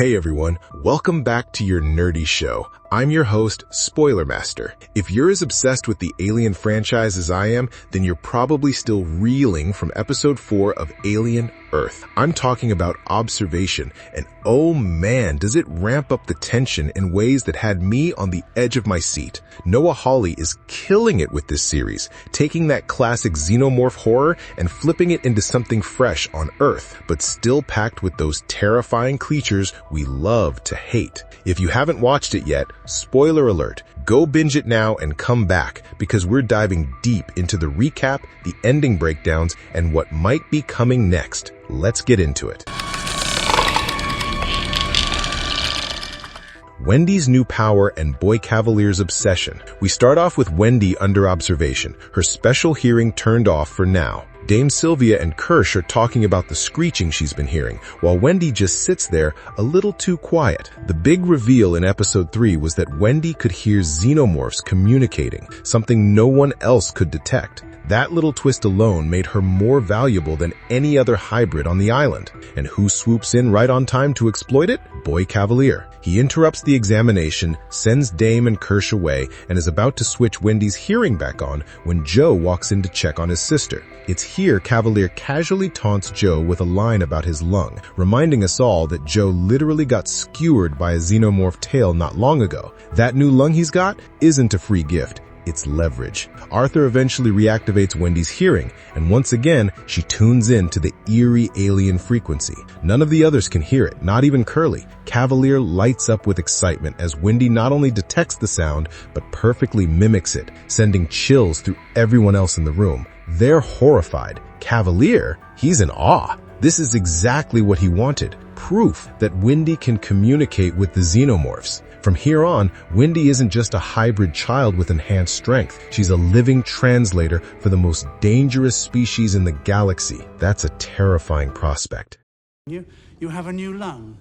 Hey everyone, welcome back to your nerdy show. I'm your host, Spoiler Master. If you're as obsessed with the Alien franchise as I am, then you're probably still reeling from episode 4 of Alien Earth. I'm talking about Observation, and oh man, does it ramp up the tension in ways that had me on the edge of my seat. Noah Hawley is killing it with this series, taking that classic Xenomorph horror and flipping it into something fresh on Earth, but still packed with those terrifying creatures we love to hate. If you haven't watched it yet, spoiler alert, go binge it now and come back because we're diving deep into the recap, the ending breakdowns, and what might be coming next. Let's get into it. Wendy's new power and Boy Cavalier's obsession. We start off with Wendy under observation, her special hearing turned off for now. Dame Sylvia and Kirsch are talking about the screeching she's been hearing, while Wendy just sits there a little too quiet. The big reveal in episode 3 was that Wendy could hear Xenomorphs communicating, something no one else could detect. That little twist alone made her more valuable than any other hybrid on the island. And who swoops in right on time to exploit it? Boy Cavalier. He interrupts the examination, sends Dame and Kirsch away, and is about to switch Wendy's hearing back on when Joe walks in to check on his sister. It's here Cavalier casually taunts Joe with a line about his lung, reminding us all that Joe literally got skewered by a xenomorph tail not long ago. That new lung he's got isn't a free gift. It's leverage. Arthur eventually reactivates Wendy's hearing, and once again, she tunes in to the eerie alien frequency. None of the others can hear it, not even Curly. Cavalier lights up with excitement as Wendy not only detects the sound, but perfectly mimics it, sending chills through everyone else in the room. They're horrified. Cavalier, he's in awe. This is exactly what he wanted. Proof that Wendy can communicate with the Xenomorphs. From here on, Wendy isn't just a hybrid child with enhanced strength. She's a living translator for the most dangerous species in the galaxy. That's a terrifying prospect. You have a new lung,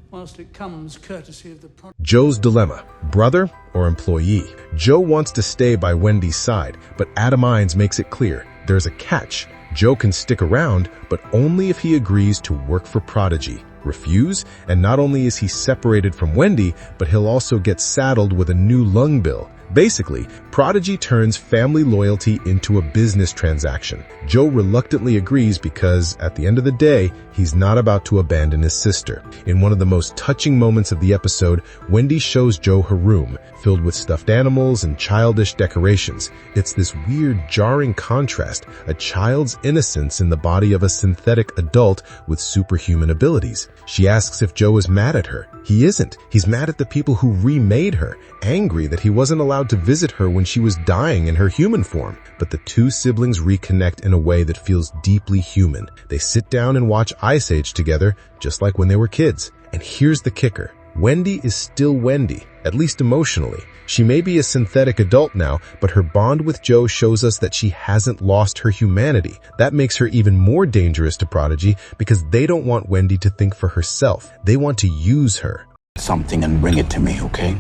whilst it comes courtesy of the Joe's dilemma, brother or employee. Joe wants to stay by Wendy's side, but Adam Ines makes it clear there's a catch. Joe can stick around, but only if he agrees to work for Prodigy. Refuse, and not only is he separated from Wendy, but he'll also get saddled with a new lung bill. Basically, Prodigy turns family loyalty into a business transaction. Joe reluctantly agrees because, at the end of the day, he's not about to abandon his sister. In one of the most touching moments of the episode, Wendy shows Joe her room, filled with stuffed animals and childish decorations. It's this weird, jarring contrast, a child's innocence in the body of a synthetic adult with superhuman abilities. She asks if Joe is mad at her. He isn't. He's mad at the people who remade her, angry that he wasn't allowed to visit her when she was dying in her human form. But the two siblings reconnect in a way that feels deeply human. They sit down and watch Ice Age together, just like when they were kids. And here's the kicker. Wendy is still Wendy, at least emotionally. She may be a synthetic adult now, but her bond with Joe shows us that she hasn't lost her humanity. That makes her even more dangerous to Prodigy because they don't want Wendy to think for herself. They want to use her. Something and bring it to me, okay?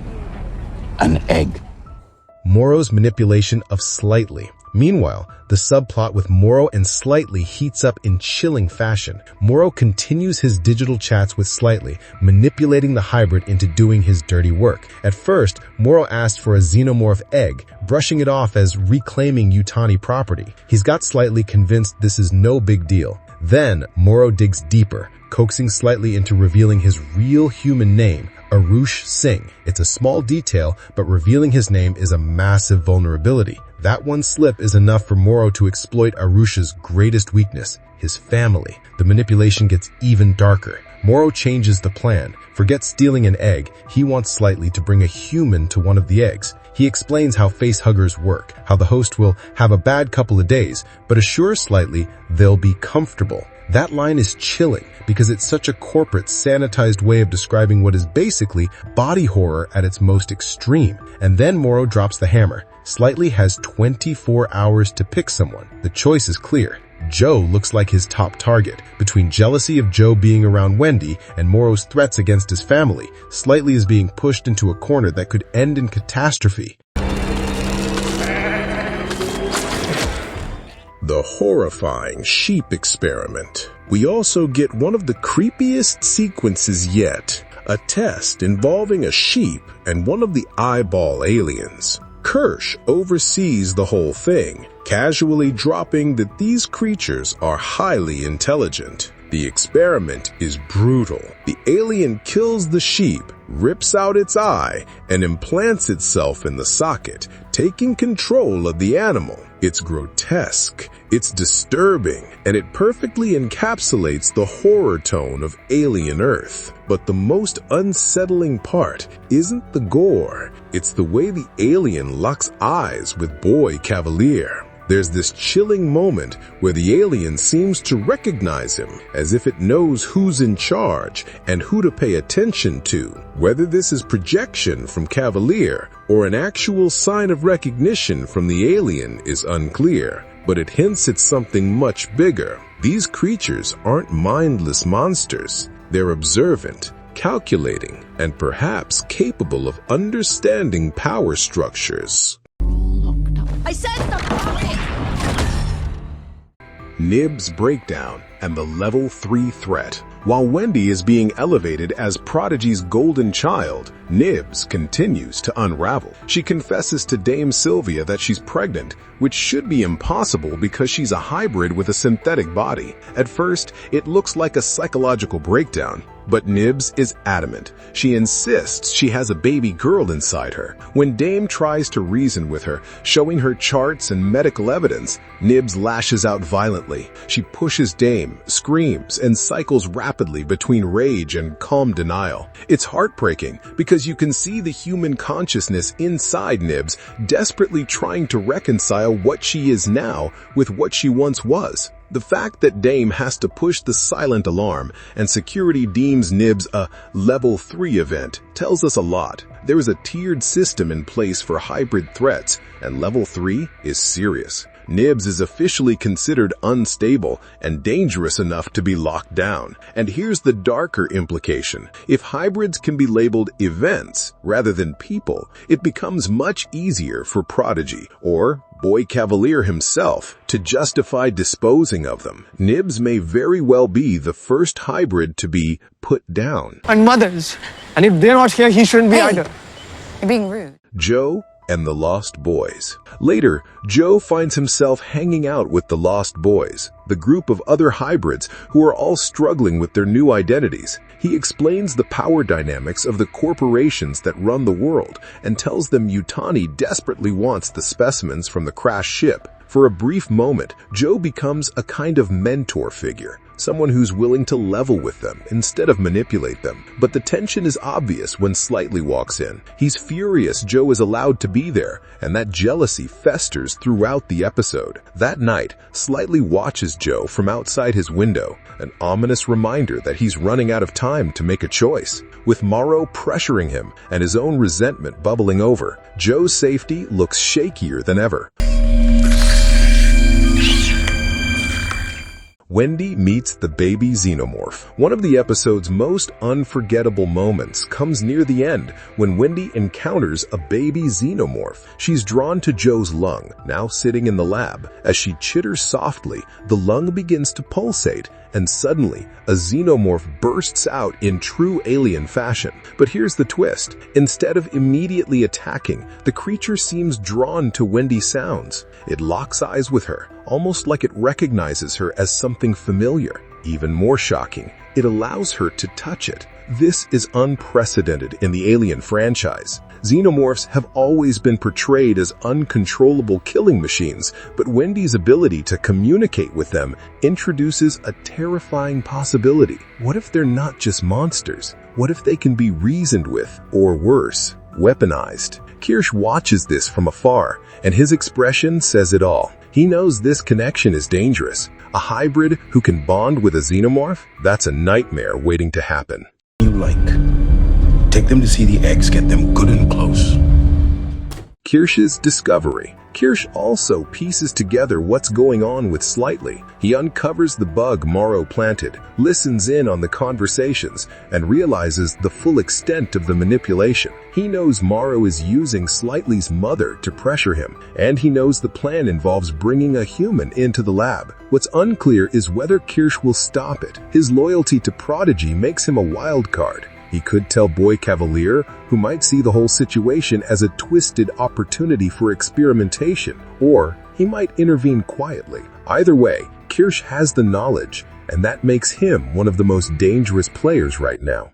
An egg. Morrow's manipulation of Slightly. Meanwhile, the subplot with Morrow and Slightly heats up in chilling fashion. Morrow continues his digital chats with Slightly, manipulating the hybrid into doing his dirty work. At first, Morrow asked for a xenomorph egg, brushing it off as reclaiming Yutani property. He's got Slightly convinced this is no big deal. Then, Morrow digs deeper, coaxing Slightly into revealing his real human name, Arush Singh. It's a small detail, but revealing his name is a massive vulnerability. That one slip is enough for Morrow to exploit Arush's greatest weakness, his family. The manipulation gets even darker. Morrow changes the plan. Forget stealing an egg, he wants Slightly to bring a human to one of the eggs. He explains how facehuggers work, how the host will have a bad couple of days, but assures Slightly they'll be comfortable. That line is chilling because it's such a corporate, sanitized way of describing what is basically body horror at its most extreme. And then Morrow drops the hammer. Slightly has 24 hours to pick someone. The choice is clear. Joe looks like his top target. Between jealousy of Joe being around Wendy and Morrow's threats against his family, Slightly is being pushed into a corner that could end in catastrophe. The horrifying sheep experiment. We also get one of the creepiest sequences yet. a test involving a sheep and one of the eyeball aliens. Kirsch oversees the whole thing, casually dropping that these creatures are highly intelligent. The experiment is brutal. The alien kills the sheep, rips out its eye, and implants itself in the socket, taking control of the animal. It's grotesque, it's disturbing, and it perfectly encapsulates the horror tone of Alien Earth. But the most unsettling part isn't the gore, it's the way the alien locks eyes with Boy Cavalier. There's this chilling moment where the alien seems to recognize him, as if it knows who's in charge and who to pay attention to. Whether this is projection from Cavalier or an actual sign of recognition from the alien is unclear, but it hints at something much bigger. These creatures aren't mindless monsters. They're observant, calculating, and perhaps capable of understanding power structures. I said something! Nibs breakdown and the level 3 threat. While Wendy is being elevated as Prodigy's golden child, Nibs continues to unravel. She confesses to Dame Sylvia that she's pregnant, which should be impossible because she's a hybrid with a synthetic body. At first, it looks like a psychological breakdown, but Nibs is adamant. She insists she has a baby girl inside her. When Dame tries to reason with her, showing her charts and medical evidence, Nibs lashes out violently. She pushes Dame, screams, and cycles rapidly between rage and calm denial. It's heartbreaking because you can see the human consciousness inside Nibs desperately trying to reconcile what she is now with what she once was. The fact that Dame has to push the silent alarm and security deems Nibs a level 3 event tells us a lot. There is a tiered system in place for hybrid threats, and level 3 is serious. Nibs is officially considered unstable and dangerous enough to be locked down. And here's the darker implication. If hybrids can be labeled events rather than people, it becomes much easier for Prodigy, or Boy Cavalier himself, to justify disposing of them. Nibs may very well be the first hybrid to be put down. And mothers. And if they're not here, he shouldn't be either. You're being rude. Joe and the Lost Boys. Later, Joe finds himself hanging out with the Lost Boys, the group of other hybrids who are all struggling with their new identities. He explains the power dynamics of the corporations that run the world and tells them Yutani desperately wants the specimens from the crashed ship. For a brief moment, Joe becomes a kind of mentor figure, someone who's willing to level with them instead of manipulate them. But the tension is obvious when Slightly walks in. He's furious Joe is allowed to be there, and that jealousy festers throughout the episode. That night, Slightly watches Joe from outside his window, an ominous reminder that he's running out of time to make a choice. With Morrow pressuring him and his own resentment bubbling over, Joe's safety looks shakier than ever. Wendy meets the baby Xenomorph. One of the episode's most unforgettable moments comes near the end when Wendy encounters a baby Xenomorph. She's drawn to Joe's lung, now sitting in the lab. As she chitters softly, the lung begins to pulsate, and suddenly, a Xenomorph bursts out in true alien fashion. But here's the twist. Instead of immediately attacking, the creature seems drawn to Wendy's sounds. It locks eyes with her, almost like it recognizes her as something familiar. Even more shocking, it allows her to touch it. This is unprecedented in the Alien franchise. Xenomorphs have always been portrayed as uncontrollable killing machines, but Wendy's ability to communicate with them introduces a terrifying possibility. What if they're not just monsters? What if they can be reasoned with, or worse, weaponized? Kirsch watches this from afar, and his expression says it all. He knows this connection is dangerous. A hybrid who can bond with a Xenomorph? That's a nightmare waiting to happen. You like. Take them to see the eggs, get them good and close. Kirsch's discovery. Kirsch also pieces together what's going on with Slightly. He uncovers the bug Morrow planted, listens in on the conversations, and realizes the full extent of the manipulation. He knows Morrow is using Slightly's mother to pressure him, and he knows the plan involves bringing a human into the lab. What's unclear is whether Kirsch will stop it. His loyalty to Prodigy makes him a wild card. He could tell Boy Cavalier, who might see the whole situation as a twisted opportunity for experimentation, or he might intervene quietly. Either way, Kirsch has the knowledge, and that makes him one of the most dangerous players right now.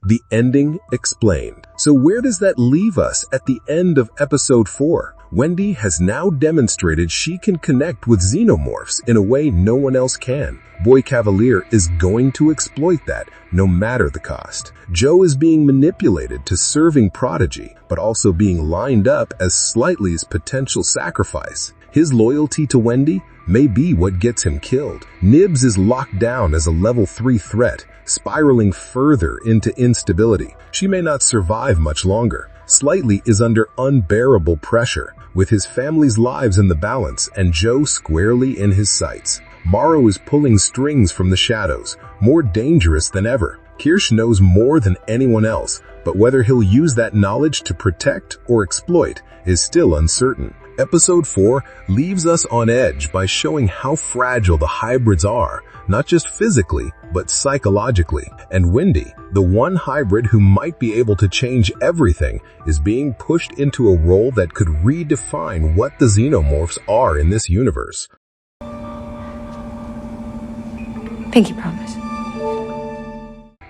The ending explained. So where does that leave us at the end of episode 4? Wendy has now demonstrated she can connect with Xenomorphs in a way no one else can. Boy Cavalier is going to exploit that, no matter the cost. Joe is being manipulated to serving Prodigy, but also being lined up as slightly as potential sacrifice. His loyalty to Wendy may be what gets him killed. Nibs is locked down as a level 3 threat, spiraling further into instability. She may not survive much longer. Slightly is under unbearable pressure, with his family's lives in the balance and Joe squarely in his sights. Morrow is pulling strings from the shadows, more dangerous than ever. Kirsch knows more than anyone else, but whether he'll use that knowledge to protect or exploit is still uncertain. Episode 4 leaves us on edge by showing how fragile the hybrids are, not just physically, but psychologically. And Wendy, the one hybrid who might be able to change everything, is being pushed into a role that could redefine what the Xenomorphs are in this universe. Pinky promise.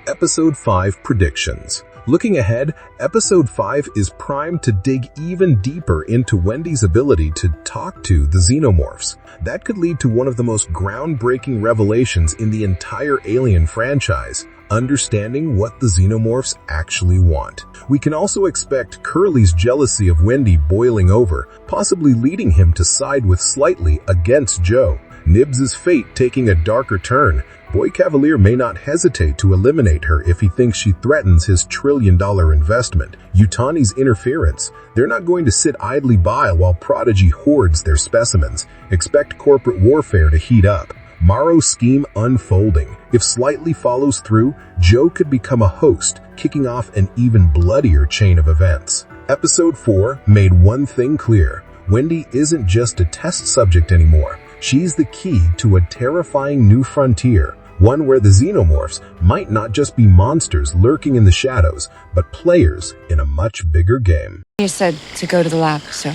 Episode 5 predictions. Looking ahead, Episode 5 is primed to dig even deeper into Wendy's ability to talk to the Xenomorphs. That could lead to one of the most groundbreaking revelations in the entire Alien franchise, understanding what the Xenomorphs actually want. We can also expect Curly's jealousy of Wendy boiling over, possibly leading him to side with Slightly against Joe. Nibs' fate taking a darker turn. Boy Cavalier may not hesitate to eliminate her if he thinks she threatens his trillion-dollar investment. Yutani's interference. They're not going to sit idly by while Prodigy hoards their specimens. Expect corporate warfare to heat up. Morrow's scheme unfolding. If Slightly follows through, Joe could become a host, kicking off an even bloodier chain of events. Episode 4 made one thing clear. Wendy isn't just a test subject anymore. She's the key to a terrifying new frontier, one where the Xenomorphs might not just be monsters lurking in the shadows, but players in a much bigger game. You said to go to the lab, so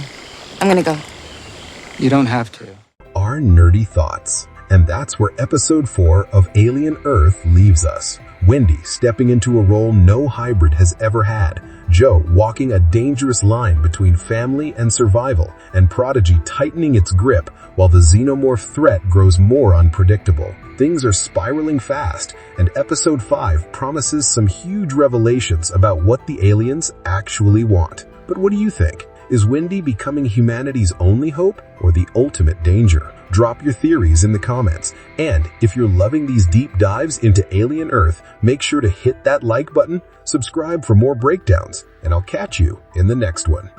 I'm gonna go. You don't have to. Our nerdy thoughts. And that's where Episode 4 of Alien Earth leaves us. Wendy stepping into a role no hybrid has ever had. Joe walking a dangerous line between family and survival, and Prodigy tightening its grip while the Xenomorph threat grows more unpredictable. Things are spiraling fast, and Episode 5 promises some huge revelations about what the aliens actually want. But what do you think? Is Wendy becoming humanity's only hope or the ultimate danger? Drop your theories in the comments. And if you're loving these deep dives into Alien Earth, make sure to hit that like button, subscribe for more breakdowns, and I'll catch you in the next one.